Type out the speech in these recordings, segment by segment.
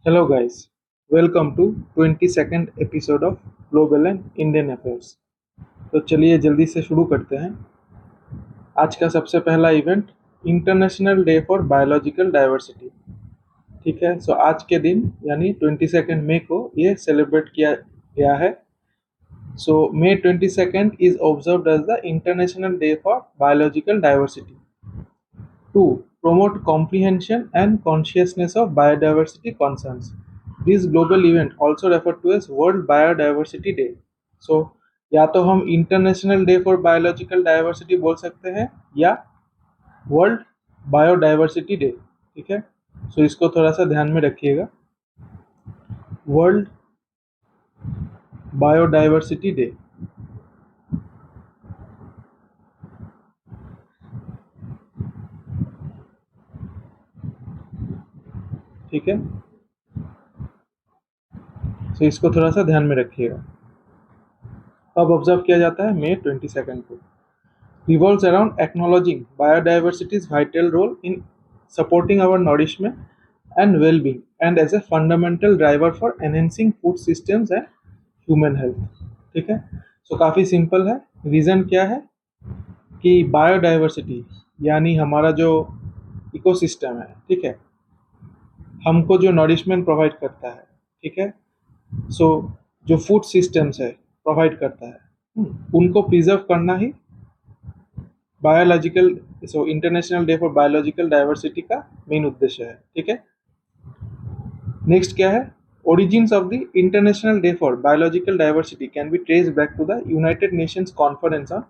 Hello guys, welcome to 22nd episode of Global and Indian Affairs। तो चलिए जल्दी से शुरू करते हैं। आज का सबसे पहला event international day for biological diversity. ठीक है, सो आज के दिन यानी 22 मई को ये सेलिब्रेट किया गया है। So May 22 is observed as the international day for biological diversity to promote comprehension and consciousness of biodiversity concerns. This global event also referred to as World Biodiversity Day. So या तो हम international day for biological diversity बोल सकते हैं या world biodiversity day. ठीक है, सो इसको थोड़ा सा ध्यान में रखिएगा। World biodiversity day. ठीक है, सो इसको थोड़ा सा ध्यान में रखिएगा। अब ऑब्जर्व किया जाता है May 22 को। Revolves around acknowledging biodiversity's vital role in supporting our nourishment and well-being and as a fundamental driver for enhancing food systems and human health। ठीक है, सो काफ़ी सिंपल है। रीज़न क्या है कि बायोडाइवर्सिटी यानी हमारा जो इकोसिस्टम है, ठीक है, हमको जो नॉरिशमेंट प्रोवाइड करता है, ठीक है, सो जो फूड सिस्टम्स है प्रोवाइड करता है, उनको प्रिजर्व करना ही biological international day for biological diversity का मेन उद्देश्य है। ठीक है, नेक्स्ट क्या है? Origins of the international day for biological diversity can be trace back to the United Nations conference on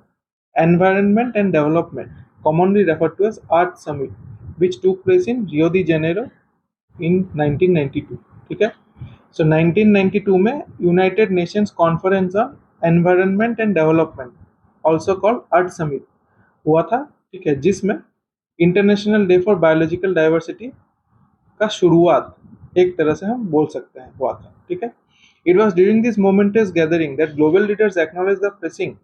environment and development, commonly referred to as earth summit, which took place in Rio de Janeiro इन 1992। ठीक है, सो 1992 में United Nations conference on environment and development, also called earth summit, हुआ था। ठीक है, जिसमें international day for biological diversity का शुरुआत एक तरह से हम बोल सकते हैं हुआ था। ठीक है, it was during this moments gathering that global leaders acknowledge the pressing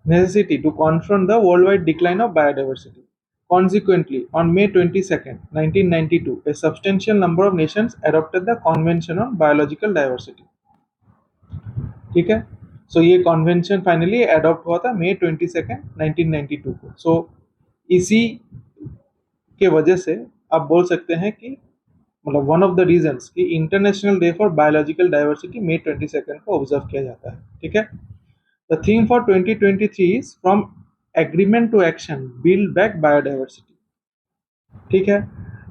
necessity to confront the worldwide decline of biodiversity. Consequently, on May 22, 1992, a substantial number of nations adopted the Convention on Biological Diversity. ठीक है, सो ये convention finally adopt हुआ था May 22, 1992 को। सो इसी के वजह से आप बोल सकते हैं कि मतलब वन ऑफ द रीजंस कि international day for biological diversity May 22 को ऑब्जर्व किया जाता है। ठीक है, the theme for 2023 is from agreement to action, build back biodiversity. ठीक है,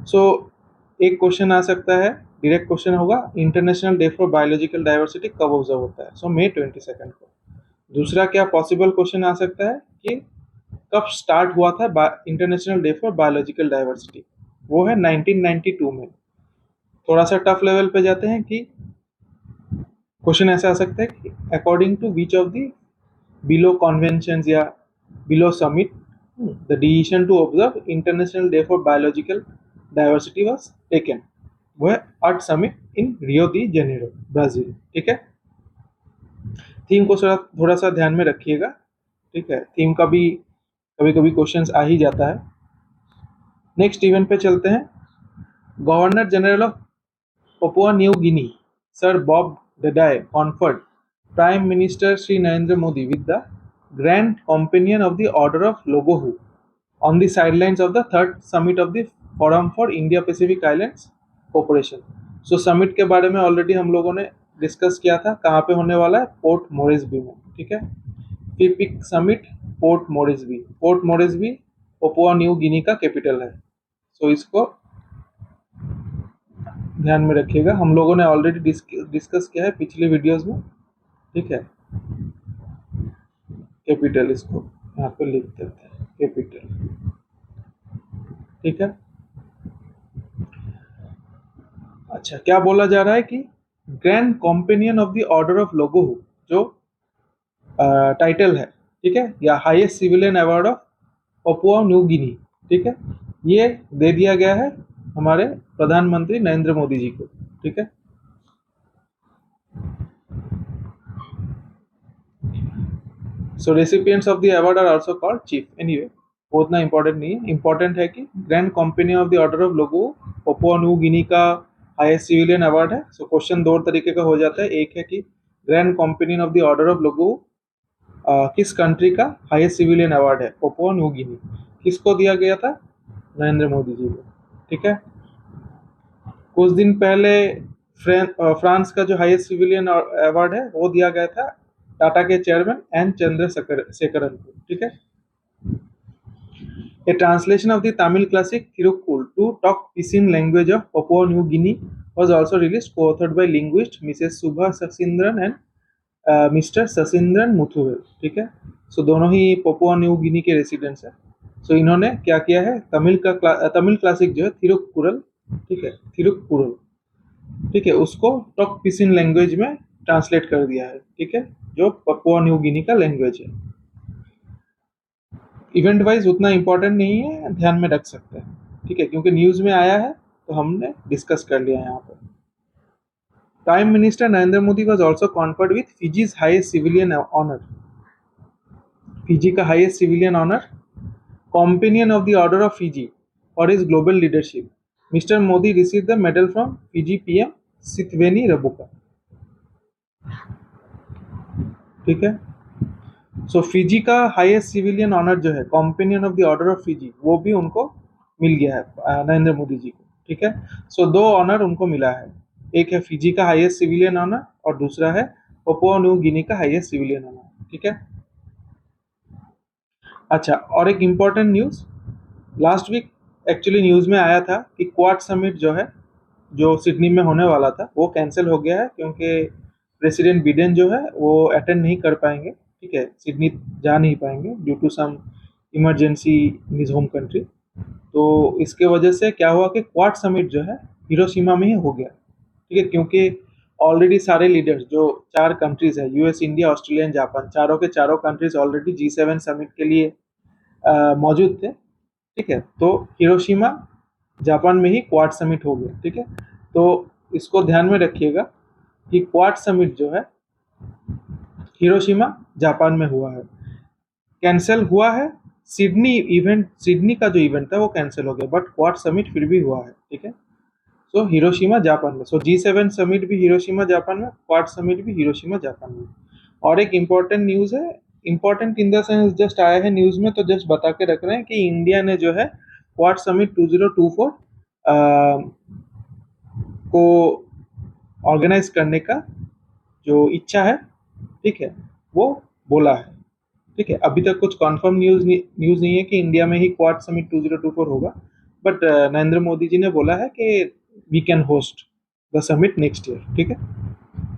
सो एक क्वेश्चन आ सकता है, डायरेक्ट क्वेश्चन होगा, international day for biological diversity कब ऑब्जर्व होता है? सो May 22 को। दूसरा क्या पॉसिबल क्वेश्चन आ सकता है कि कब स्टार्ट हुआ था international day for biological diversity? वो है 1992 में। थोड़ा सा टफ लेवल पे जाते हैं कि क्वेश्चन ऐसा आ सकता है कि according to which of the below conventions या below summit the decision to observe international day for biological diversity was taken. वो है earth summit in Rio de Janeiro, Brazil. ठीक है, थीम को थोड़ा सा ध्यान में रखिएगा। ठीक है, थीम का भी कभी कभी क्वेश्चंस आ ही जाता है। नेक्स्ट इवेंट पे चलते हैं। Governor general of Papua New Guinea sir Bob Dadae conferred prime minister Shri Narendra Modi with the grand companion of the order of Logohu on the sidelines of the third summit of the forum for India Pacific islands cooperation. So summit के बारे में already हम लोगों ने discuss किया था। कहाँ पे होने वाला है? पोर्ट मोरिस्बी में। ठीक है, FIPIC summit Port Moresby. Port Moresby Papua New Guinea का कैपिटल है। सो इसको ध्यान में रखिएगा, हम लोगों ने ऑलरेडी डिस्कस किया है पिछली वीडियोस में। ठीक है, कैपिटल इसको यहाँ पे लिख देते हैं, कैपिटल। ठीक है, अच्छा क्या बोला जा रहा है कि grand companion of the order of लोगोहू जो टाइटल है, ठीक है, या highest civilian award of Papua New गिनी, ठीक है, ये दे दिया गया है हमारे प्रधानमंत्री नरेंद्र मोदी जी को। ठीक है, so recipients of the award are also called chief. Anyway वो उतना इंपॉर्टेंट नहीं है। इंपॉर्टेंट है कि grand companion of the order of Logohu Papua New Guinea का हाईएस्ट सिविलियन अवार्ड है। सो क्वेश्चन दो तरीके का हो जाता है, एक है कि grand companion of the order of Logohu किस कंट्री का हाईएस्ट सिविलियन अवार्ड है, पपुआ न्यू गिनी, किसको दिया गया था, नरेंद्र मोदी जी को। ठीक है, कुछ दिन पहले फ्रांस का जो हाईएस्ट सिविलियन अवार्ड है वो दिया गया था टाटा के चेयरमैन एन चंद्रशेखरन को। ठीक है, A translation of the Tamil classic Thirukkural to talk Pisin language of Papua New Guinea was also released, co-authored by linguist Mrs. Subha Sasindran and mister Sasindran Muthuvel. ठीक है, सो दोनों ही पपुआ न्यू गिनी के रेसिडेंट्स हैं। सो इन्होंने क्या किया है, तमिल क्लासिक जो है थिरुक्कुरल, ठीक है, थिरुक्कुरल, ठीक है, उसको टॉक पिसिन लैंग्वेज में ट्रांसलेट कर दिया है। ठीक है, जो पपुआ न्यू गिनी का लैंग्वेज है। इवेंट वाइज उतना इंपॉर्टेंट नहीं है, ध्यान में रख सकते हैं। ठीक है, क्योंकि न्यूज में आया है तो हमने डिस्कस कर लिया यहाँ पर। Prime minister Narendra Modi was also conferred with Fiji's highest civilian honour. Fiji का highest civilian honour, companion of the order of Fiji for his global leadership, mister Modi receive the medal from Fiji PM Sitiveni Rabuka. ठीक है, so Fiji का highest civilian honour जो है companion of the order of Fiji, वो भी उनको मिल गया है नरेंद्र मोदी जी को। ठीक है, सो दो ऑनर उनको मिला है, एक है फिजी का हाईएस्ट सिविलियन ऑनर और दूसरा है पपुआ न्यू गिनी का हाईएस्ट सिविलियन ऑनर। ठीक है, अच्छा, और एक important news, last week actually news में आया था कि क्वाड समिट जो है, जो सिडनी में होने वाला था, वो कैंसिल हो गया है क्योंकि प्रेसिडेंट बिडेन जो है वो अटेंड नहीं कर पाएंगे। ठीक है, सिडनी जा नहीं पाएंगे due to some emergency in his home country. तो इसके वजह से क्या हुआ कि क्वाड समिट जो है हिरोशिमा में ही हो गया। ठीक है, क्योंकि ऑलरेडी सारे लीडर्स जो चार कंट्रीज है, US, India, Australia and Japan, चारों के चारों कंट्रीज ऑलरेडी G7 समिट के लिए मौजूद थे। ठीक है, तो हिरोशिमा जापान में ही क्वाड समिट हो गया। ठीक है, तो इसको ध्यान में रखिएगा कि क्वाड समिट जो है हिरोशिमा जापान में हुआ है, कैंसिल हुआ है। सिडनी का जो इवेंट था वो कैंसिल हो गया, बट क्वाड समिट फिर भी हुआ है। ठीक है, सो हिरोशिमा जापान में, सो G7 समिट भी हिरोशिमा जापान में, क्वाड समिट भी हिरोशिमा जापान में। और एक इम्पॉर्टेंट न्यूज है, important in the sense just आया है न्यूज में, तो जस्ट बता के रख रहे हैं कि इंडिया ने जो है क्वाड समिट 2024 को ऑर्गेनाइज करने का जो इच्छा है, ठीक है, वो बोला है। ठीक है, अभी तक कुछ कंफर्म न्यूज नहीं है कि इंडिया में ही क्वाड समिट 2024 होगा, बट नरेंद्र मोदी जी ने बोला है कि we can host the summit next year. ठीक है,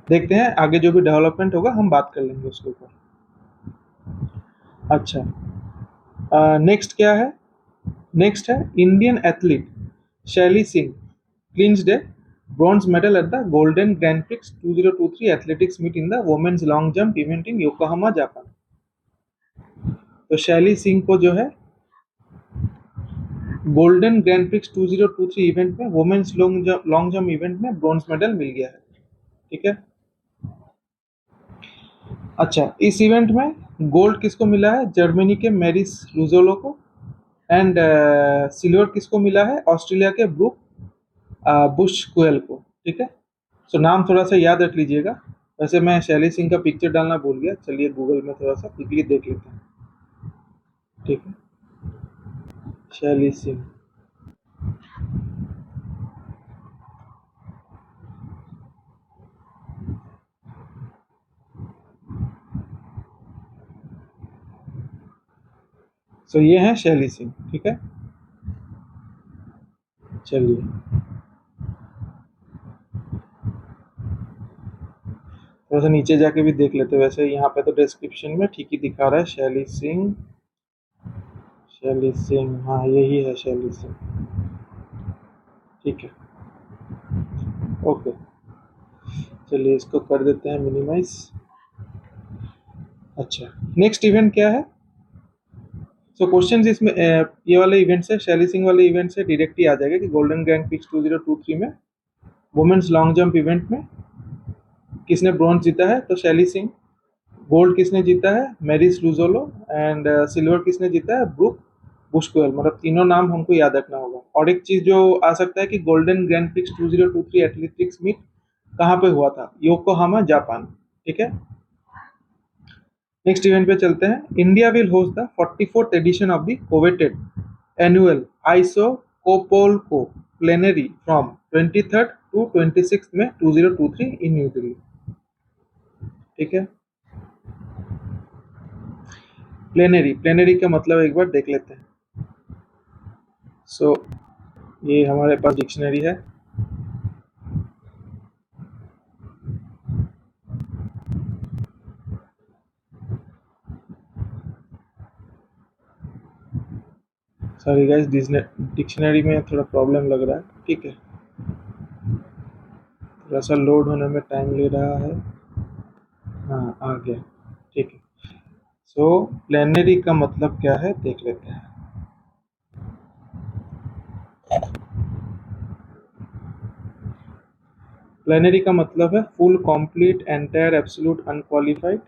देखते हैं आगे जो भी डेवलपमेंट होगा हम बात कर लेंगे उसके ऊपर। अच्छा, नेक्स्ट क्या है, नेक्स्ट है Indian athlete Shaili Singh clinched a bronze medal at the Golden grand prix 2023 athletics meet in the women's long jump event in Yokohama Japan. तो शैली सिंह को जो है गोल्डन ग्रैंड प्रिक्स 2023 इवेंट में वुमेन्स लॉन्ग जंप इवेंट में bronze medal मिल गया है। ठीक है, अच्छा, इस इवेंट में गोल्ड किसको मिला है, जर्मनी के मैरिस लुजोलो को, एंड सिल्वर किसको मिला है, ऑस्ट्रेलिया के ब्रूक बुश कुएल को। ठीक है, सो नाम थोड़ा सा याद रख लीजिएगा। वैसे मैं शैली सिंह का पिक्चर डालना भूल गया, चलिए गूगल में थोड़ा सा क्विकली देख लेते हैं। ठीक है, शैली सिंह, सो ये है शैली सिंह। ठीक है, चलिए थोड़ा सा नीचे जाके भी देख लेते हैं। वैसे यहाँ पे तो डिस्क्रिप्शन में ठीक ही दिखा रहा है, शैली सिंह, शैली सिंह, हाँ यही है शैली सिंह। ठीक है, ओके, चलिए इसको कर देते हैं मिनिमाइज। अच्छा, नेक्स्ट इवेंट क्या है, सो क्वेश्चन इसमें ये वाले इवेंट से, शैली सिंह वाले इवेंट से डायरेक्ट ही आ जाएगा कि गोल्डन ग्रैंड प्रिक्स 2023 में वुमेन्स लॉन्ग जंप इवेंट में किसने ब्रॉन्ज जीता है, तो शैली सिंह। गोल्ड किसने जीता है, मैरिस लुजोलो, एंड सिल्वर किसने जीता है, ब्रूक बुशक्वेल, मतलब तीनों नाम हमको याद रखना होगा। और एक चीज जो आ सकता है कि golden grand prix 2023 athletics meet कहाँ पे हुआ था? Yokohama, Japan. ठीक है, नेक्स्ट इवेंट पे चलते हैं। India will host the 44th edition of the coveted annual ISO COPOLCO plenary from 23rd to 26th में 2023 इन न्यू दिल्ली। ठीक है, प्लेनरी, प्लेनरी का मतलब एक बार देख लेते हैं। सो ये हमारे पास डिक्शनरी है। सॉरी गाइस, डिक्शनरी में थोड़ा प्रॉब्लम लग रहा है। ठीक है, थोड़ा सा लोड होने में टाइम ले रहा है। हाँ, आ गया। ठीक है, सो प्लेनरी का मतलब क्या है देख लेते हैं। प्लेनरी का मतलब है full, complete, entire, absolute, unqualified,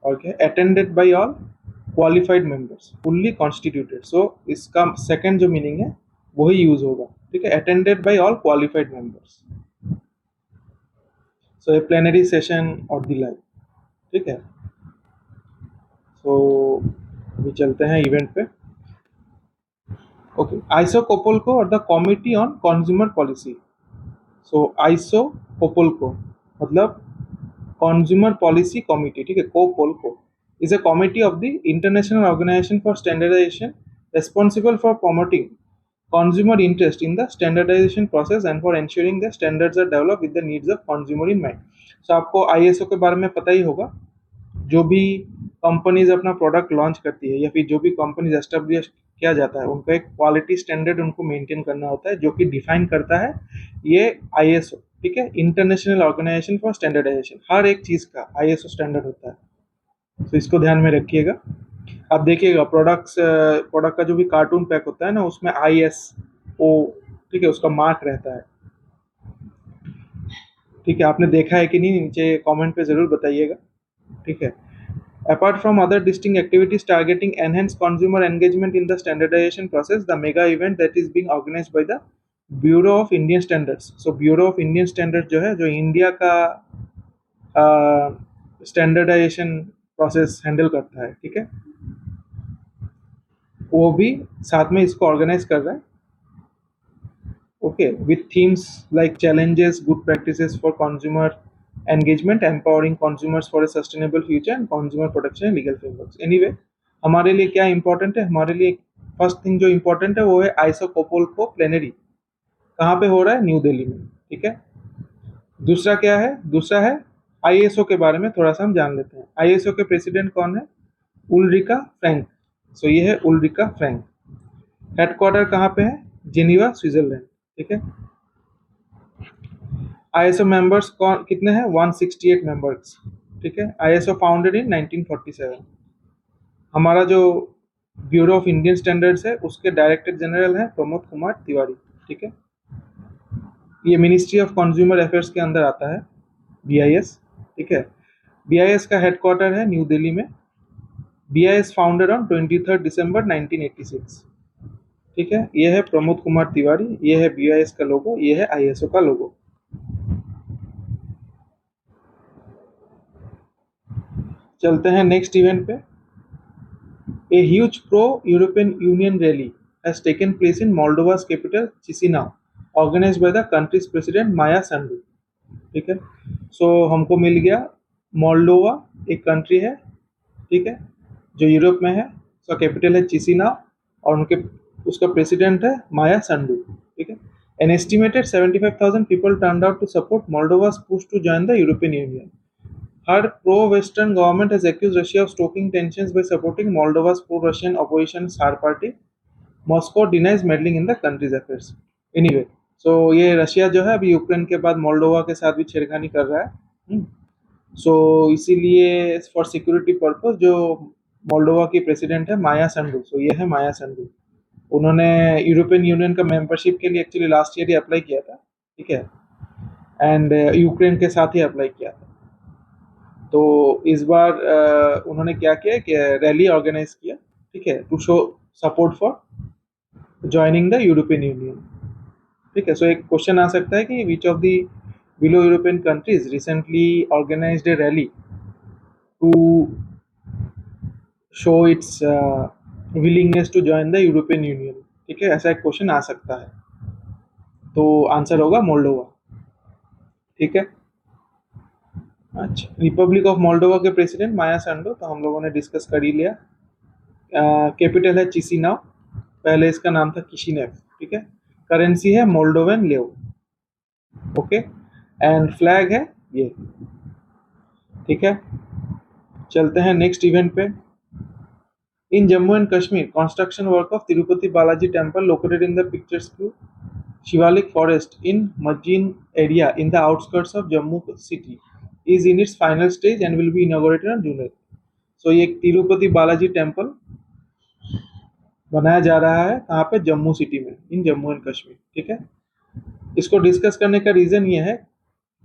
और क्या, attended by all qualified members, fully constituted. So इसका सेकंड जो मीनिंग है वही यूज होगा। ठीक है, attended by all qualified members. So A plenary session और द लाइक। ठीक है, सो अभी चलते हैं इवेंट पे। ओके, आइसो कोपोल्को और the committee on consumer policy. So ISO COPOLCO मतलब कंज्यूमर पॉलिसी कमिटी। ठीक है, कोपोल्को is a committee of the International Organization for Standardization responsible for promoting consumer interest in the standardization process and for ensuring the standards are developed with the needs of consumer in mind. So आपको ISO के बारे में पता ही होगा। जो भी companies अपना product launch करती है या फिर जो भी कंपनीज एस्टेब्लिश किया जाता है, उनका एक क्वालिटी स्टैंडर्ड उनको मेंटेन करना होता है, जो कि डिफाइन करता है ये आईएसओ। ठीक है, इंटरनेशनल ऑर्गेनाइजेशन फॉर स्टैंडर्डाइजेशन। हर एक चीज का आईएसओ स्टैंडर्ड होता है, तो इसको ध्यान में रखिएगा। आप देखिएगा प्रोडक्ट का जो भी कार्टून पैक होता है ना, उसमें ISO, ठीक है, उसका मार्क रहता है। ठीक है, आपने देखा है कि नहीं, नीचे कमेंट पे जरूर बताइएगा। ठीक है, apart from other distinct activities targeting enhanced consumer engagement in the standardization process, the mega event that is being organized by the Bureau of Indian Standards. So Bureau of Indian Standards जो है, जो India का standardisation process handle करता है, ठीक है, वो भी साथ में इसको ऑर्गेनाइज कर रहा है। Okay, with themes like challenges, good practices for consumer engagement, empowering consumers for a sustainable future and consumer protection and legal frameworks. Anyway, हमारे लिए क्या इंपॉर्टेंट है? हमारे लिए फर्स्ट थिंग जो इंपॉर्टेंट है वो है आइसो कोपोल्को प्लेनरी। कहाँ पे हो रहा है? न्यू दिल्ली में। ठीक है, दूसरा क्या है? दूसरा है आईएसओ के बारे में थोड़ा सा हम जान लेते हैं। आईएसओ के प्रेसिडेंट कौन है? उल्रिका फ्रैंक। सो ये है उल्रिका फ्रैंक। हेडक्वार्टर कहाँ पे है? Geneva, Switzerland. ठीक है, आईएसओ मेंबर्स कौन कितने हैं? 168 मेंबर्स। ठीक है, आईएसओ फाउंडेड इन 1947। हमारा जो ब्यूरो ऑफ इंडियन स्टैंडर्ड्स है उसके डायरेक्टर जनरल हैं प्रमोद कुमार तिवारी। ठीक है, ये मिनिस्ट्री ऑफ कंज्यूमर अफेयर्स के अंदर आता है, BIS। ठीक है, BIS का हेडक्वार्टर है न्यू दिल्ली में। BIS फाउंडेड ऑन 23 दिसंबर 1986। ठीक है, ये है प्रमोद कुमार तिवारी, ये है BIS का लोगो, ये है ISO का लोगो। चलते हैं नेक्स्ट इवेंट पे। A huge pro-European Union rally has taken place in Moldova's capital Chisinau, organized by the country's president Maya Sandu। ठीक है, सो हमको मिल गया मोल्डोवा, एक कंट्री है, ठीक है, जो यूरोप में है। उसका कैपिटल है चिसिनाउ और उनके उसका प्रेसिडेंट है माया संडू। ठीक है, an estimated 75,000 people turned out to support Moldova's push to join the European Union. Her pro-Western government has accused Russia of stoking tensions by supporting Moldova's pro-Russian opposition SAR party. Moscow denies meddling in the country's affairs. Anyway, so ये Russia जो है अभी Ukraine के बाद Moldova के साथ भी छेड़खानी कर रहा है। सो इसीलिए फॉर सिक्योरिटी पर्पस जो मोल्डोवा की प्रेसिडेंट है माया संडू, सो ये है माया संडू। उन्होंने यूरोपियन यूनियन का मेंबरशिप के लिए एक्चुअली लास्ट ईयर ही अप्लाई किया था। ठीक है, एंड यूक्रेन के साथ ही अप्लाई किया था। तो इस बार उन्होंने क्या किया कि रैली ऑर्गेनाइज किया, ठीक है, to show support for joining the European Union. ठीक है, सो एक क्वेश्चन आ सकता है कि which of the below European countries recently organised a rally to show its willingness to join the European Union. ठीक है, ऐसा एक क्वेश्चन आ सकता है, तो आंसर होगा मोल्डोवा। ठीक है, अच्छा, रिपब्लिक ऑफ मोल्डोवा के प्रेसिडेंट माया संडो तो हम लोगों ने डिस्कस कर ही लिया। कैपिटल है चिसिनाव, पहले इसका नाम था किशिनेव। ठीक है, करेंसी है मोल्डोवन लेव। ओके, एंड फ्लैग है ये। ठीक है, चलते हैं नेक्स्ट इवेंट पे। In Jammu and Kashmir construction work of Tirupati Balaji temple located in the picturesque Shivalik forest in Majin area in the outskirts of Jammu city is in its final stage and will be inaugurated on June 8th. So ये Tirupati Balaji temple बनाया जा रहा है कहाँ पे, Jammu city में, इन Jammu and Kashmir. ठीक है, इसको डिस्कस करने का रीजन ये है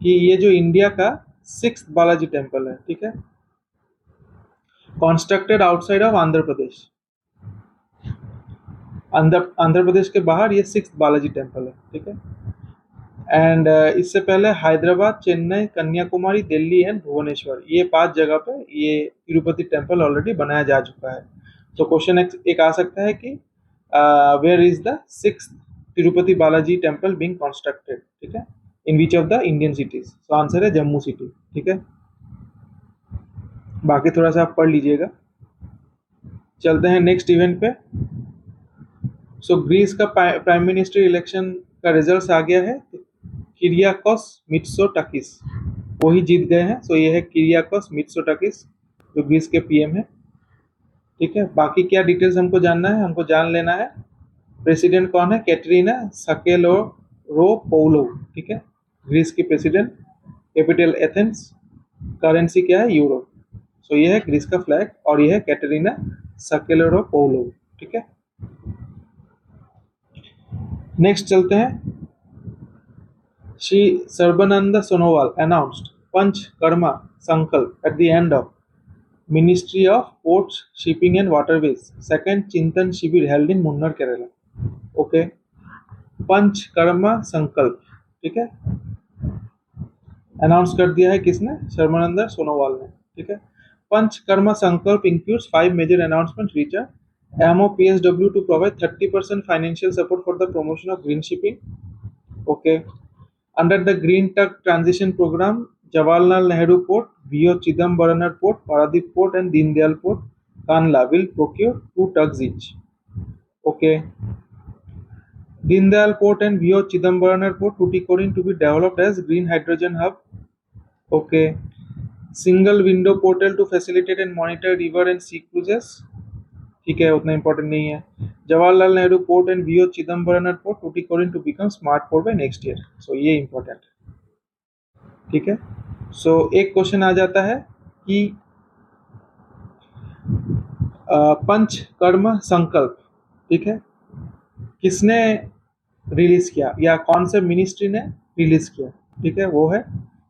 कि ये जो इंडिया का 6th बालाजी टेम्पल है। ठीक है, कॉन्स्ट्रक्टेड आउटसाइड ऑफ आंध्र प्रदेश। आंध्र प्रदेश के बाहर ये 6th बालाजी टेम्पल है। ठीक है, एंड इससे पहले हैदराबाद, चेन्नई, कन्याकुमारी, दिल्ली एंड भुवनेश्वर, ये 5 जगह पे ये तिरुपति टेम्पल ऑलरेडी बनाया जा चुका है। तो क्वेश्चन एक आ सकता है कि where is the 6th Tirupati Balaji temple being constructed. ठीक है, in which of the Indian cities. तो आंसर है जम्मू सिटी। ठीक है, बाकी थोड़ा सा आप पढ़ लीजिएगा। चलते हैं नेक्स्ट इवेंट पे। सो ग्रीस का प्राइम मिनिस्टर इलेक्शन का रिजल्ट आ गया है। किरियाकोस मित्सोटाकिस वही जीत गए हैं। सो ये है किरियाकोस मित्सोटाकिस जो ग्रीस के पीएम है। ठीक है, बाकी क्या डिटेल्स हमको जानना है, हमको जान लेना है प्रेसिडेंट कौन है, कैटरीना साकेलोरोपोउलो। ठीक है, ग्रीस की प्रेसिडेंट, कैपिटल एथेंस, करेंसी क्या है, यूरो। सो ये है ग्रीस का फ्लैग और ये है कैटरीना साकेलोरोपोउलो। ठीक है, नेक्स्ट चलते हैं। श्री सर्बानंद सोनोवाल announced पंच कर्मा संकल्प at the end of Ministry of Ports, Shipping and Waterways second चिंतन Shivir held in Munnar Kerala. Okay, Panch Karma Sankalp. ठीक है, अनाउंस कर दिया है किसने, सर्बानंद सोनोवाल ने। ठीक है, पंच कर्मा संकल्प includes 5 major announcements which are MOPSW to provide 30% financial support for the promotion of green shipping. Okay, under the Green Tug Transition Program, Jawaharlal Nehru Port, VO Chidambaram Port, Paradip Port, and Deen Dayal Port, Kanla will procure 2 tugs each. Okay. Deen Dayal Port and VO Chidambaram Port, Tuticorin to be developed as green hydrogen hub. Okay. Single window portal to facilitate and monitor river and sea cruises. ठीक है, उतना important नहीं है। Jawaharlal Nehru port and VO Chidambaram port Tuticorin to become smart port by next year. So ये important है। ठीक है, so एक क्वेश्चन आ जाता है कि पंच कर्म संकल्प, ठीक है, किसने रिलीज किया या कौन से मिनिस्ट्री ने रिलीज किया। ठीक है, वो है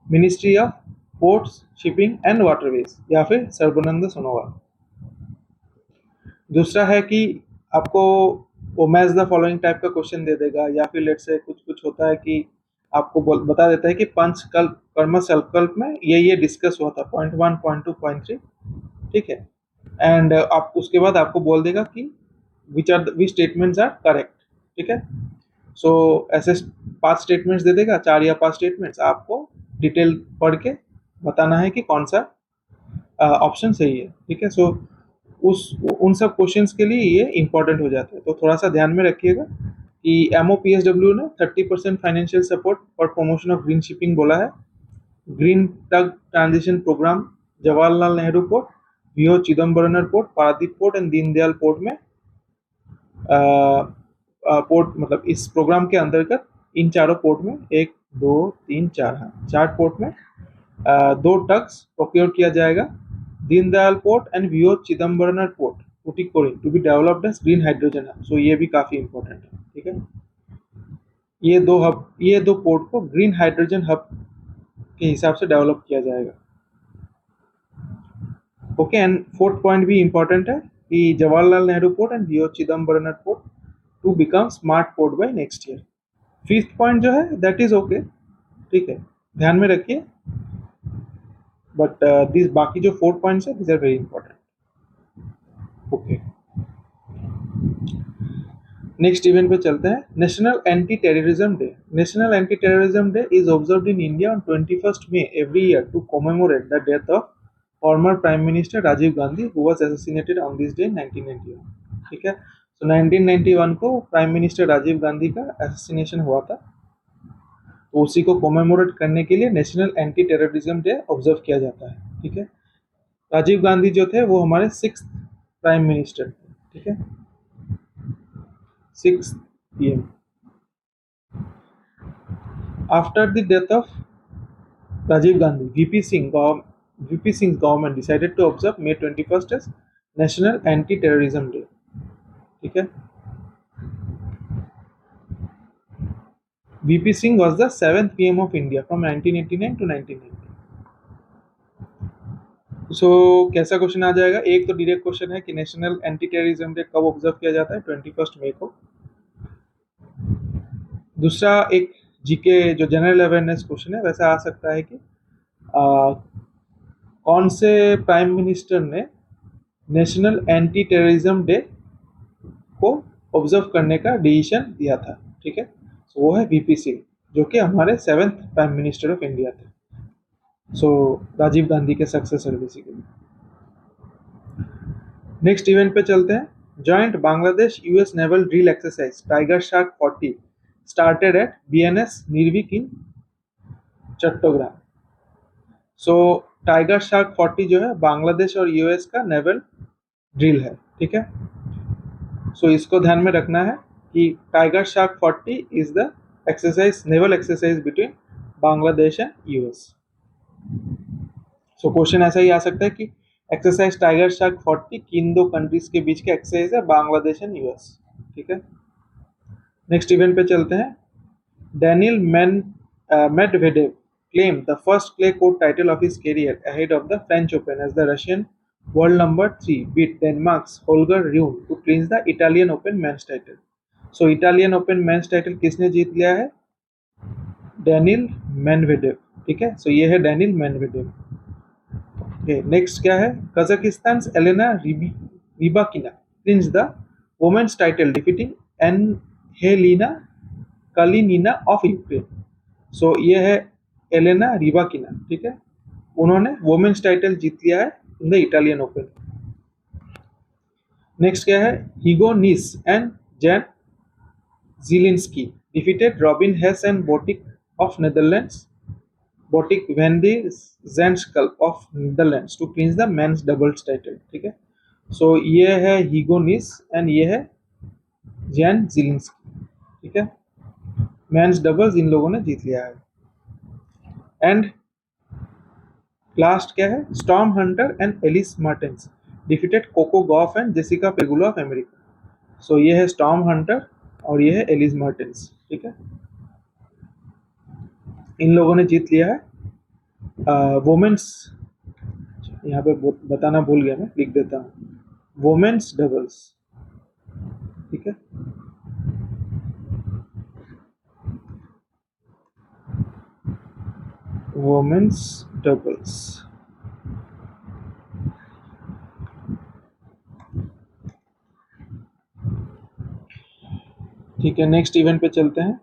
ministry of ports, shipping and waterways या फिर सर्बानंद सोनोवाल। दूसरा है कि आपको वो मैच द फॉलोइंग टाइप का क्वेश्चन दे देगा या फिर लेट से कुछ कुछ होता है कि आपको बता देता है कि पंच कल्प कर्म संकल्प में ये डिस्कस हुआ था, पॉइंट 1, पॉइंट 2, पॉइंट 3। ठीक है, एंड आप उसके बाद आपको बोल देगा कि विच स्टेटमेंट्स आर करेक्ट। ठीक है, सो ऐसे 5 स्टेटमेंट्स दे देगा, 4 या 5 स्टेटमेंट्स, आपको डिटेल पढ़ के बताना है कि कौन सा ऑप्शन सही है। ठीक है, सो उन सब क्वेश्चंस के लिए ये इंपॉर्टेंट हो जाता है। तो थोड़ा सा ध्यान में रखिएगा कि MOPSW ने 30% financial support for promotion of green shipping बोला है। Green tug transition programme Jawaharlal Nehru port, VO Chidambaram port, Paradip port and Deendayal port में पोर्ट मतलब इस प्रोग्राम के अंतर्गत इन चारों पोर्ट में 1, 2, 3, 4 4 पोर्ट में 2 टग्स प्रोक्योर किया जाएगा। Deendayal port and VO Chidambaram port Tuticorin to be developed as green hydrogen hub. So ये भी काफी इंपॉर्टेंट है। ठीक है, ये दो पोर्ट को ग्रीन हाइड्रोजन हब के हिसाब से डेवलप किया जाएगा। ओके, एंड 4th पॉइंट भी इंपॉर्टेंट है कि Jawaharlal Nehru port and VO Chidambaram port to become smart port by next year. Fifth point जो है दैट इज ओके, ठीक है, ध्यान में रखिए, बट दिस बाकी जो 4 पॉइंट्स है this are very important. Okay, next event पे चलते हैं। National anti terrorism day. National anti terrorism day is observed in India on 21st May every year to commemorate the death of former prime minister Rajiv Gandhi who was assassinated on this day in 1991। ठीक है, तो 1991 को prime minister Rajiv Gandhi का assassination हुआ था, तो उसी को कमेमोरेट करने के लिए national anti terrorism day observe किया जाता है। ठीक है, राजीव गांधी जो थे वो हमारे 6th प्राइम मिनिस्टर थे। ठीक है, 6 PM after the death of Rajiv Gandhi, VP Singh's government decided to observe May 21st as National Anti-Terrorism Day। ठीक है, VP Singh was the 7th PM of India from 1989 to 1990। सो कैसा question आ जाएगा? एक तो direct question है कि national anti terrorism day कब observe किया जाता है, 21st मई को। दूसरा एक जीके जो जनरल अवेयरनेस क्वेश्चन है वैसा आ सकता है कि कौन से प्राइम मिनिस्टर ने नेशनल एंटी टेररिज्म डे को ऑब्जर्व करने का डिसीजन दिया था। ठीक है, तो वो है वीपी सिंह, जो कि हमारे 7th prime minister of India थे। सो राजीव गांधी के सक्सेसर बेसिकली। नेक्स्ट इवेंट पे चलते हैं। Joint Bangladesh US naval drill exercise tiger shark 40 started at BNS Nirvik in Chattogram. So tiger shark 40 जो है बांग्लादेश और यूएस का नेवल ड्रिल है। ठीक है, सो इसको ध्यान में रखना है कि tiger shark 40 is the exercise, naval exercise between Bangladesh and US. So question ऐसा ही आ सकता है कि एक्सरसाइज टाइगर शार्क 40 किन दो कंट्रीज के बीच के एक्सरसाइज है, बांग्लादेश एंड यूएस। ठीक है, नेक्स्ट इवेंट पे चलते हैं। Daniel Medvedev claimed the first clay court title of his career ahead of the French Open as the Russian world number 3 beat Denmark's Holger Rune to clinch the Italian Open men's title। So Italian Open men's title किसने जीत लिया है? Daniel Medvedev. ठीक है, सो ये है Daniel Medvedev. Next क्या है? Kazakhstan Elena Rybakina clinch the women's title defeating Anhelina Kalinina of Ukraine. So ये है एलेना रिबाकिना। ठीक है, उन्होंने वुमेन्स टाइटल जीत लिया है in the Italian open. Next क्या है? Hugo Nys and Jan Zielinski defeated Robin Haase and Botic of Netherlands Botic van de Zandschulp of Netherlands to clinch the men's doubles title. ठीक है, सो ये है Hugo Nys and ये है जैन जिलिंस्की। ठीक है, मेंस डबल्स इन लोगों ने जीत लिया है। एंड लास्ट क्या है? Storm Hunter and Elise Mertens defeated Coco Gauff and Jessica Pegula of America. So ये है स्टॉर्म हंटर और ये है एलिस मार्टिन्स। ठीक है, इन लोगों ने जीत लिया है वुमेन्स, यहाँ पे बताना भूल गया, मैं लिख देता हूँ, वुमेन्स डबल्स। ठीक है, वुमेन्स डबल्स। ठीक है, नेक्स्ट इवेंट पे चलते हैं।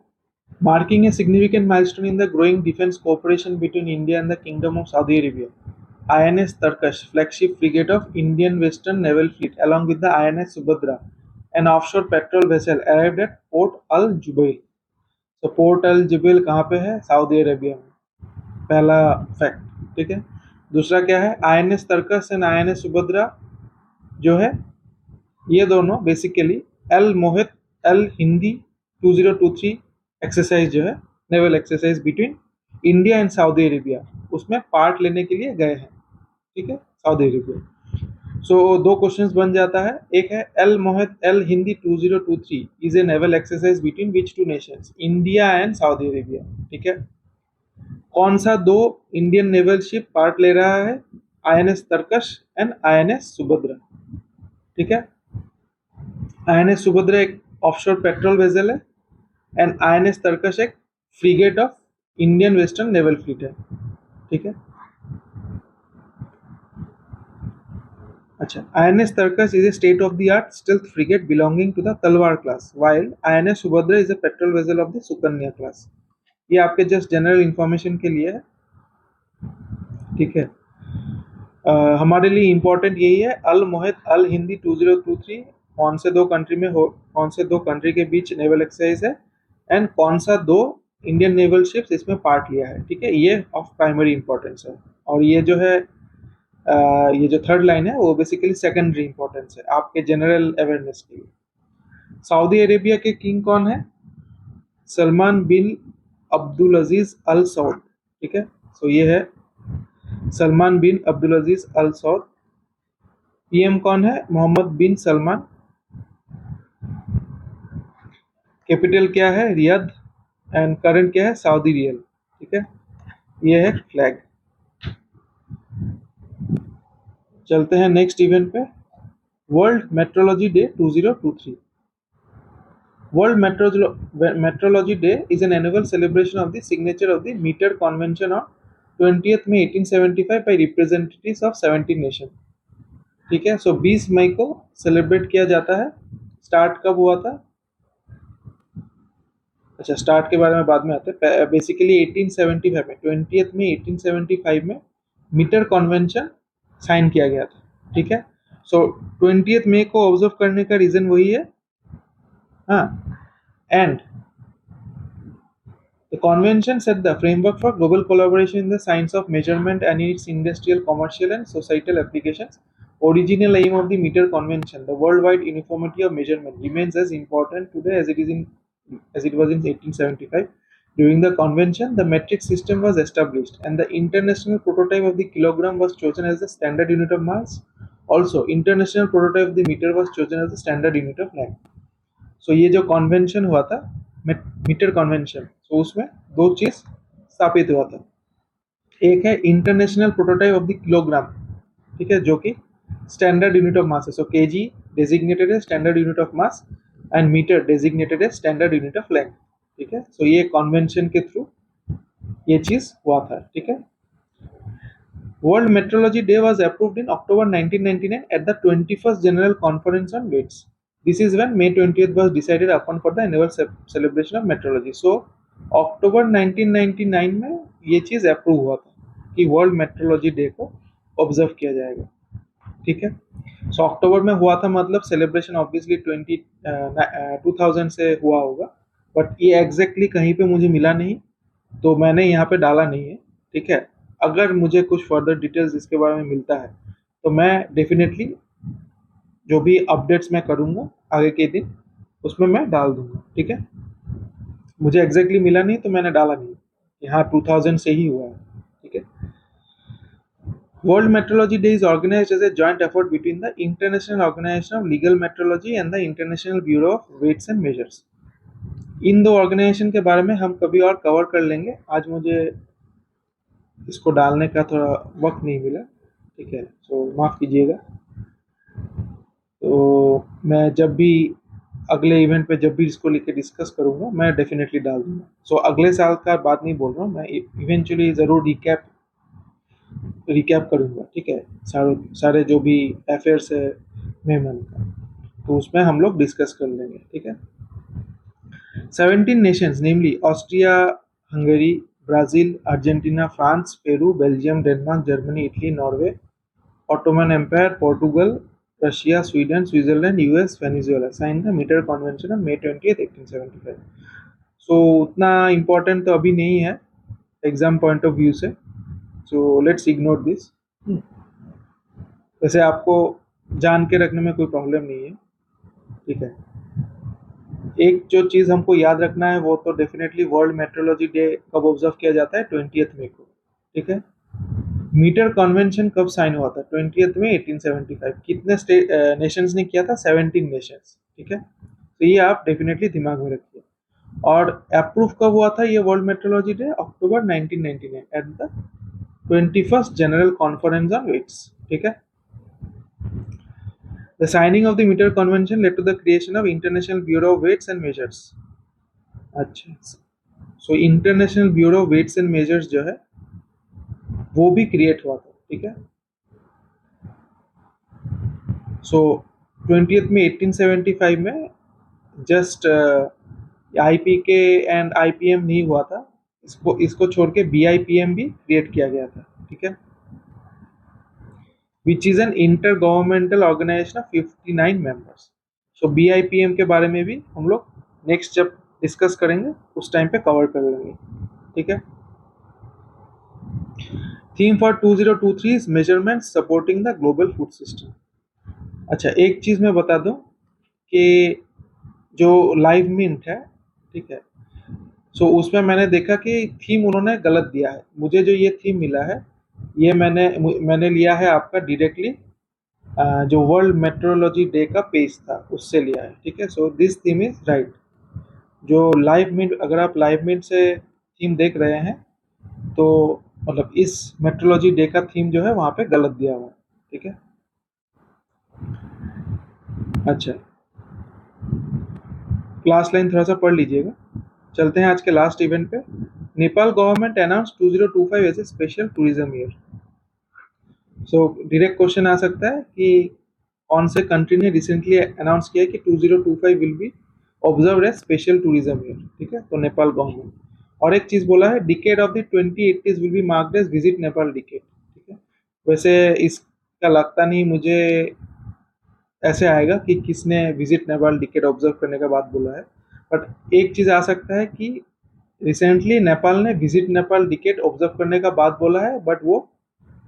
Marking a significant milestone in the growing defence cooperation between India and the kingdom of Saudi Arabia, INS Turkish flagship frigate of Indian Western Naval Fleet along with the INS Subhadra, an offshore patrol vessel, arrived at Port Al Jubail। तो port Al Jubail कहाँ पे है? Saudi Arabia में। पहला fact. ठीक है, दूसरा क्या है? INS Tarkash and INS Subhadra जो है ये दोनों बेसिकली एल मोहित एल हिंदी 2023 एक्सरसाइज जो है naval exercise between India and Saudi Arabia, उसमें पार्ट लेने के लिए गए हैं। ठीक है, सऊदी अरेबिया। सो दो क्वेश्चंस बन जाता है। एक है L Mohit L Hindi 2023 is a naval exercise between which two nations, India and Saudi Arabia. ठीक है, कौन सा दो इंडियन नेवल शिप पार्ट ले रहा है? INS Tarkash and INS Subhadra. ठीक है, INS सुभद्रा एक ऑफशोर पेट्रोल वेजल है, एंड INS तरकश एक frigate of Indian western naval fleet है, ठीक है। अच्छा, INS Tarkash is a state of the art stealth frigate belonging to the Talwar class, while INS Subhadra is a patrol vessel of the Sukanya class. ये आपके just general information के लिए है, ठीक है। हमारे लिए इम्पोर्टेंट यही है, अल मोहित अल हिंदी 2023 कौन से दो कंट्री में हो, कौन से दो कंट्री के बीच नेवल एक्सरसाइज है, एंड कौन सा दो इंडियन नेवल शिप्स इसमें पार्ट लिया है, ठीक है। ये ऑफ प्राइमरी इंपॉर्टेंस है। और ये जो है ये जो थर्ड लाइन है वो बेसिकली सेकेंडरी इंपॉर्टेंस है आपके जनरल अवेयरनेस के लिए। सऊदी अरेबिया के किंग कौन है? सलमान बिन अब्दुल अजीज अल सऊद, ठीक है। सो ये है सलमान बिन अब्दुल अजीज अल सऊद। पीएम कौन है? मोहम्मद बिन सलमान। कैपिटल क्या है? रियाद। एंड करंट क्या है? सऊदी रियल, ठीक है। ये है फ्लैग। चलते हैं नेक्स्ट इवेंट पे, world metrology day 2023। World Meteorology Day is an annual celebration of the signature of the Meter Convention on 20th May 1875 by representatives of 17 nations, ठीक है। सो 20 मई को सेलिब्रेट किया जाता है। स्टार्ट कब हुआ था? अच्छा, स्टार्ट के बारे में बाद में आते हैं। बेसिकली 1875 में 20th में 1875 में मीटर कन्वेंशन साइन किया गया था, ठीक है। सो 20th मई को ऑब्जर्व करने का रीजन वही है, हाँ। And the convention set the framework for global collaboration in the science of measurement and its industrial, commercial, and societal applications. Original aim of the Meter Convention, the worldwide uniformity of measurement, remains as important today as it was in 1875. During the convention, the metric system was established, and the international prototype of the kilogram was chosen as the standard unit of mass. Also, international prototype of the meter was chosen as the standard unit of length. सो ये जो convention हुआ था metre convention, तो उसमें दो चीज स्थापित हुआ था। एक है international prototype of the kilogram, ठीक है, जो कि स्टैंडर्ड यूनिट ऑफ मास है। सो केजी डेजिग्नेटेड है standard unit of mass, and metre designated है स्टैंडर्ड यूनिट ऑफ लेंथ, ठीक है। सो ये कॉन्वेंशन के थ्रू ये चीज हुआ था, ठीक है। World Meteorology Day was approved in October 1999 at the 21st General Conference on Weights. This is when May 20th was decided upon for the annual celebration of meteorology. So, October 1999 में ये चीज़ approve हुआ था कि world metrology day को observe किया जाएगा, ठीक है। सो अक्टूबर में हुआ था, मतलब सेलिब्रेशन ऑब्वियसली 2000 से हुआ होगा, बट ये एग्जैक्टली कहीं पे मुझे मिला नहीं, तो मैंने यहाँ पे डाला नहीं है, ठीक है। अगर मुझे कुछ फर्दर डिटेल्स इसके बारे में मिलता है तो मैं डेफिनेटली जो भी अपडेट्स मैं करूँगा आगे के दिन उसमें मैं डाल दूंगा, ठीक है। मुझे एग्जैक्टली मिला नहीं तो मैंने डाला नहीं, यहाँ 2000 से ही हुआ है, ठीक है। World Meteorology Day is organized as a joint effort between the International Organization of Legal Meteorology and the International Bureau of Weights and Measures. इन दो ऑर्गेनाइजेशन के बारे में हम कभी और कवर कर लेंगे, आज मुझे इसको डालने का थोड़ा वक्त नहीं मिला, ठीक है, तो माफ़ कीजिएगा। तो मैं जब भी अगले इवेंट पे जब भी इसको लेके डिस्कस करूँगा मैं डेफिनेटली डाल दूंगा। सो अगले साल का बात नहीं बोल रहा हूँ मैं, इवेंचुअली ज़रूर रिकैप करूँगा, ठीक है। सारे जो भी अफेयर्स है मेहमान का, तो उसमें हम लोग डिस्कस कर लेंगे, ठीक है। 17 nations, namely Austria, Hungary, Brazil, Argentina, France, Peru, Belgium, Denmark, Germany, Italy, Norway, Ottoman Empire, Portugal, Russia, Sweden, Switzerland, US, Venezuela signed the Meter Convention on May 20th, 1875. So उतना इम्पोर्टेंट तो अभी नहीं है exam point of view से, so let's ignore this. वैसे आपको जान के रखने में कोई प्रॉब्लम नहीं है, ठीक है। एक जो चीज़ हमको याद रखना है वो तो डेफिनेटली वर्ल्ड मेट्रोलॉजी डे कब ऑब्जर्व किया जाता है? 20th मई को, ठीक है। मीटर कन्वेंशन कब साइन हुआ था? 20th मई 1875। कितने नेशंस ने किया था? 17 नेशंस, ठीक है। तो ये आप डेफिनेटली दिमाग में रखिए। और अप्रूव कब हुआ था ये world metrology day? October 1999 at the 21st general conference on weights, ठीक है। The signing of the Meter Convention led to the creation of International Bureau of Weights and Measures. अच्छा, so international bureau of weights and measures जो है वो भी create हुआ था, ठीक है। सो 20th में 1875 में जस्ट आईपीके एंड आईपीएम नहीं हुआ था, इसको इसको छोड़ के बीआईपीएम भी क्रिएट किया गया था, ठीक है, which is an inter governmental organisation of 59 members. So BIPM के बारे में भी हम लोग नेक्स्ट जब डिस्कस करेंगे उस टाइम पे कवर कर लेंगे, ठीक है। Theme for 2023 is measurement supporting the global food system. अच्छा, एक चीज मैं बता दूं कि जो लाइव मिंट है, ठीक है, सो उसमें मैंने देखा कि थीम उन्होंने गलत दिया है। मुझे जो ये थीम मिला है ये मैंने लिया है आपका डायरेक्टली जो वर्ल्ड मेट्रोलॉजी डे का पेज था उससे लिया है, ठीक है। So this theme is right. जो लाइव मिंट, अगर आप लाइव मिंट से थीम देख रहे हैं तो मतलब इस मेट्रोलॉजी डे का थीम जो है वहां पे गलत दिया हुआ है, ठीक है। अच्छा, क्लास लाइन थोड़ा सा पढ़ लीजिएगा। चलते हैं आज के लास्ट इवेंट पे। Nepal government announce 2025 as a special tourism year. So direct question आ सकता है कि कौन से कंट्री ने रिसेंटली अनाउंस किया है कि 2025 will be observe as special tourism year, ठीक है, तो नेपाल गवर्नमेंट। और एक चीज बोला है decade of the 2080s will be marked as visit Nepal decade, ठीक है। वैसे इसका लगता नहीं मुझे ऐसे आएगा कि किसने विजिट नेपाल डिकेड ऑब्जर्व करने के बाद बोला है, बट एक चीज आ सकता है कि रिसेंटली नेपाल ने विजिट नेपाल डिकेड ऑब्जर्व करने का बाद बोला है, बट वो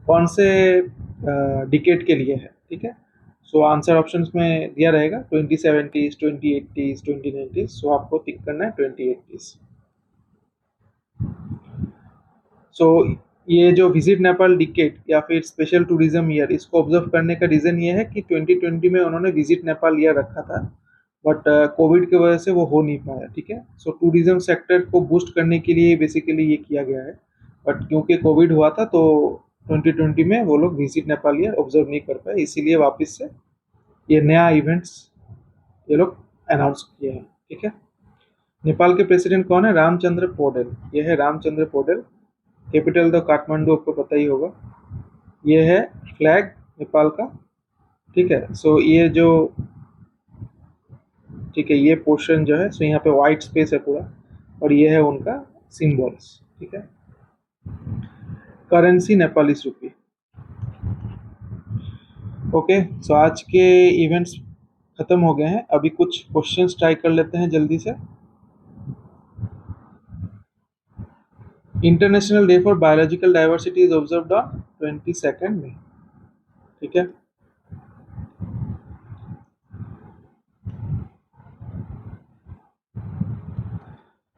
कौन से डिकेड के लिए है, ठीक है। सो आंसर ऑप्शंस में दिया रहेगा 2070s, 2080s, 2090s। सो आपको टिक करना है 2080s। सो ये जो विजिट नेपाल डिकेड या फिर स्पेशल टूरिज्म ईयर, इसको ऑब्जर्व करने का रीजन ये है कि 2020 में उन्होंने विजिट नेपाल ईयर रखा था, बट कोविड की वजह से वो हो नहीं पाया, ठीक है। सो टूरिज्म सेक्टर को बूस्ट करने के लिए बेसिकली ये किया गया है, बट क्योंकि कोविड हुआ था तो 2020 में वो लोग विजिट नेपाल ईयर ऑब्जर्व नहीं कर पाए, इसीलिए वापस से ये नया इवेंट्स ये लोग अनाउंस किए हैं, ठीक है। नेपाल के प्रेसिडेंट कौन है? रामचंद्र पौडेल। ये है रामचंद्र पौडेल। कैपिटल तो काठमांडू आपको पता ही होगा। ये है फ्लैग नेपाल का, ठीक है। सो ये जो, ठीक है, ये पोर्शन जो है, सो यहाँ पे व्हाइट स्पेस है पूरा, और ये है उनका सिंबल्स, ठीक है। करेंसी नेपाली रुपी। ओके, सो आज के इवेंट्स खत्म हो गए हैं। अभी कुछ क्वेश्चंस ट्राई कर लेते हैं जल्दी से। International day for biological diversity is observed on 22 में, ठीक है।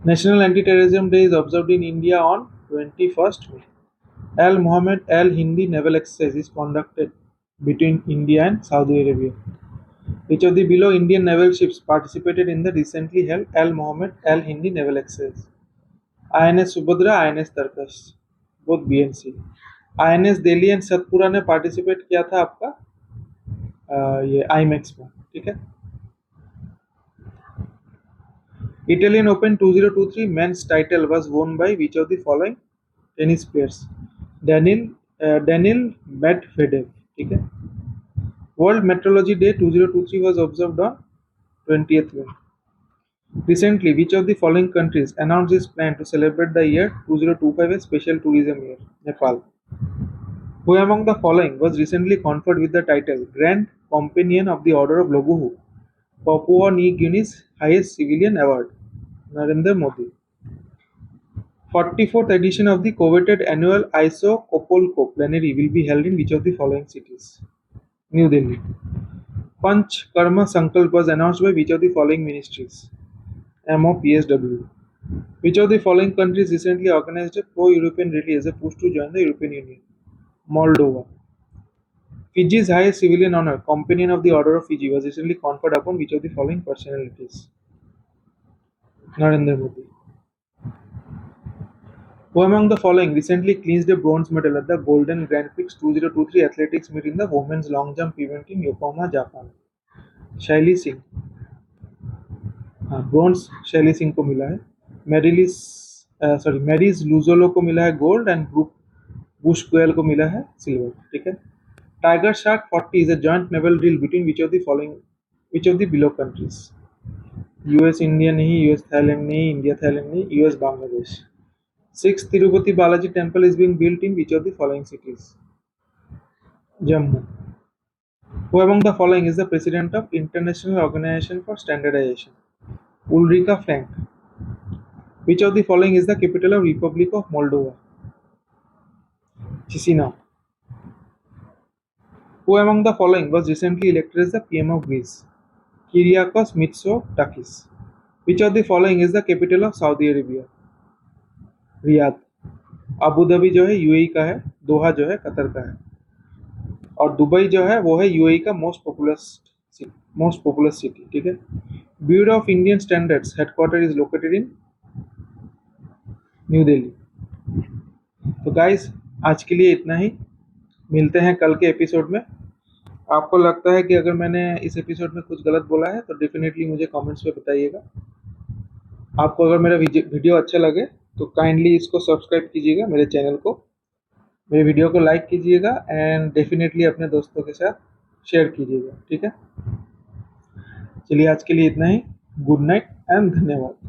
National anti terrorism day is observed in India on 21 में। Al Mohammed Al Hindi naval exercise is conducted between India and Saudi Arabia. Which of the below Indian naval ships participated in the recently held Al Mohammed Al Hindi naval exercise? INS Subhadra, INS Tarkas, both BNC. INS Delhi and Satpura ने participate किया था आपका ये IMEX में, ठीक है। Italian Open 2023 men's title was won by which of the following tennis players? Daniil Medvedev, ठीक है। World metrology day 2023 was observed on 20th May. Recently, which of the following countries announced its plan to celebrate the year 2025 as special tourism year? Nepal. Who among the following was recently conferred with the title Grand Companion of the Order of Logohu, Papua New Guinea's highest civilian award? Narendra Modi. 44th edition of the coveted annual ISO Kopolko plenary will be held in which of the following cities? New Delhi. Panch Karma Sankalp was announced by which of the following ministries? MOPSW. Which of the following countries recently organized a pro-European rally as a push to join the European Union? Moldova. Fiji's highest civilian honor, Companion of the Order of Fiji, was recently conferred upon which of the following personalities? Narendra Modi. Who among the following recently clinched a bronze medal at the Golden Grand Prix 2023 athletics meet in the women's long jump event in Yokohama, Japan? शैली सिंह, हाँ bronze शैली सिंह को मिला है। Mary's लूजोलो को मिला है gold and group Bush Goyal को मिला है सिल्वर, ठीक है। Tiger shark 40 is a joint naval deal between which of the below countries? US India नहीं, यूएस थाईलैंड नहीं, इंडिया थाईलैंड नहीं, US Bangladesh. Sixth Tirupati Balaji temple is being built in which of the following cities? Jammu. Who among the following is the president of International Organization for Standardization? Ulrika Frank. Which of the following is the capital of Republic of Moldova? Chisinau. Who among the following was recently elected as the PM of Greece? Kyriakos Mitsotakis. Which of the following is the capital of Saudi Arabia? Riyadh. Abu Dhabi जो है UAE का है, दोहा जो है Qatar का है, और Dubai जो है वो है यूएई का मोस्ट पॉपुलस सिटी, ठीक है। Bureau of Indian standards headquarter is located in new Delhi. तो गाइस आज के लिए इतना ही, मिलते हैं कल के एपिसोड में। आपको लगता है कि अगर मैंने इस एपिसोड में कुछ गलत बोला है तो डेफिनेटली मुझे कमेंट्स में बताइएगा। आपको अगर मेरा वीडियो अच्छा लगे तो काइंडली इसको सब्सक्राइब कीजिएगा मेरे चैनल को, मेरे वीडियो को लाइक कीजिएगा एंड डेफिनेटली अपने दोस्तों के साथ शेयर कीजिएगा, ठीक है। चलिए आज के लिए इतना ही। गुड नाइट एंड धन्यवाद।